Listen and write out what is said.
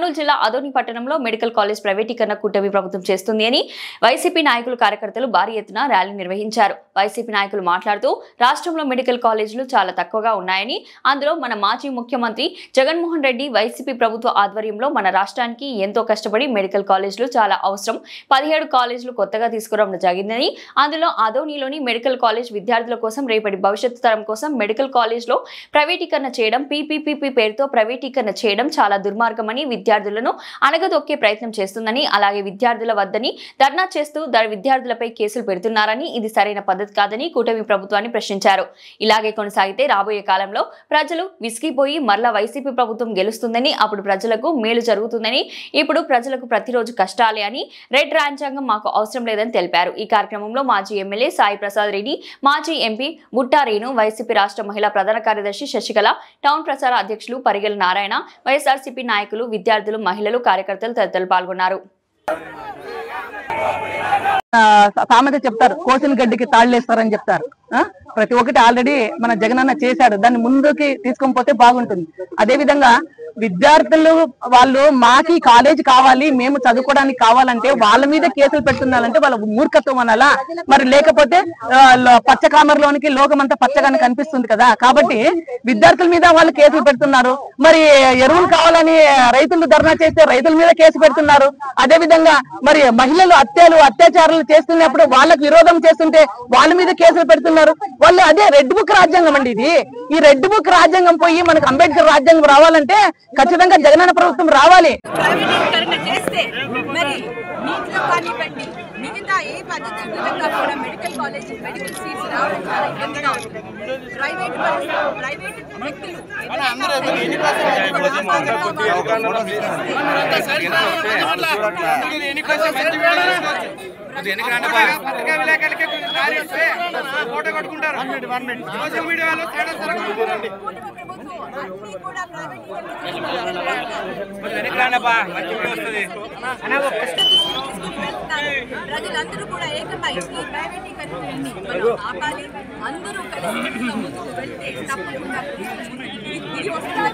కర్నూలు జిల్లా ఆదోని పట్టణంలో medical college ప్రైవేటీకరణ కూటమి ప్రభుత్వం చేస్తుంది అని వైసీపీ నాయకులు కార్యకర్తలు భారీ ఎత్తున ర్యాలీ నిర్వహించారు. వైసీపీ నాయకులు మాట్లాడుతూ రాష్ట్రంలో మెడికల్ కాలేజీలు చాలా తక్కువగా ఉన్నాయని, అందులో మన మాజీ ముఖ్యమంత్రి జగన్మోహన్ రెడ్డి వైసీపీ ప్రభుత్వ ఆధ్వర్యంలో మన రాష్ట్రానికి ఎంతో కష్టపడి మెడికల్ కాలేజీలు చాలా అవసరం 17 కాలేజీలు కొత్తగా తీసుకురావడం జరిగిందని, అందులో ఆదోనిలోని మెడికల్ కాలేజ్ విద్యార్థుల కోసం రేపటి భవిష్యత్తు తరం కోసం మెడికల్ కాలేజ్లో ప్రైవేటీకరణ చేయడం పీపీపీ పేరుతో ప్రైవేటీకరణ చేయడం చాలా దుర్మార్గమని, విద్యార్థులను అణగదొక్కే ప్రయత్నం చేస్తుందని, అలాగే విద్యార్థుల వద్దని ధర్నా చేస్తూ విద్యార్థులపై కేసులు పెడుతున్నారని, ఇది సరైన పద్ధతి కాదని కూటమి ప్రభుత్వాన్ని ప్రశ్నించారు. ఇలాగే కొనసాగితే రాబోయే కాలంలో ప్రజలు విసిగిపోయి మరలా వైసీపీ ప్రభుత్వం గెలుస్తుందని, అప్పుడు ప్రజలకు మేలు జరుగుతుందని, ఇప్పుడు ప్రజలకు ప్రతిరోజు కష్టాలే అని, రెడ్ రాజ్యాంగం మాకు అవసరం లేదని తెలిపారు. ఈ కార్యక్రమంలో మాజీ ఎమ్మెల్యే సాయి ప్రసాద్ రెడ్డి, మాజీ ఎంపీ బుట్టారేను, వైసీపీ రాష్ట్ర మహిళా ప్రధాన కార్యదర్శి శశికళ, టౌన్ ప్రచార అధ్యక్షులు పరిగెల నారాయణ, వైఎస్ఆర్సీపీ నాయకులు, విద్యార్థులు, మహిళలు, కార్యకర్తలు తదితరులు పాల్గొన్నారు. సామెత చెప్తారు, కోసిన గడ్డికి తాళ్లేస్తారని చెప్తారు. ప్రతి ఒక్కటి ఆల్రెడీ మన జగనన్న చేశాడు, దాన్ని ముందుకి తీసుకొని పోతే బాగుంటుంది. అదే విధంగా విద్యార్థులు వాళ్ళు మాకి కాలేజ్ కావాలి, మేము చదువుకోవడానికి కావాలంటే వాళ్ళ మీద కేసులు పెడుతున్నారంటే వాళ్ళ మూర్ఖత్వం అనాలా, మరి లేకపోతే పచ్చ కామర్లోనికి లోకమంతా పచ్చగానే కనిపిస్తుంది కదా. కాబట్టి విద్యార్థుల మీద వాళ్ళు కేసులు పెడుతున్నారు. మరి ఎరువులు కావాలని రైతులు ధర్నా చేస్తే రైతుల మీద కేసు పెడుతున్నారు. అదే విధంగా మరి మహిళలు అత్యాచారాలు చేస్తున్నప్పుడు వాళ్ళకు విరోధం చేస్తుంటే వాళ్ళ మీద కేసులు పెడుతున్నారు. వాళ్ళు అదే రెడ్ బుక్ రాజ్యాంగం అండి ఇది. ఈ రెడ్ బుక్ రాజ్యాంగం పోయి మనకు అంబేద్కర్ రాజ్యాంగం రావాలంటే ఖచ్చితంగా జగనన్న ప్రభుత్వం రావాలి. మిగతా ఏ పద్ధతి విధంగా కూడా మెడికల్ కాలేజ్ మెడికల్ సీట్స్ రావడం చాలా ఇబ్బందిగా ఉంటుంది. ప్రైవేట్ వ్యక్తులు ప్రజలందరూ కూడా ఏకమై ఈ ప్రైవేటీకరణని ఆపాలి. అందరూ కలిసి ముందుకు వెళ్తే తప్పకుండా ఇది వస్తుంది.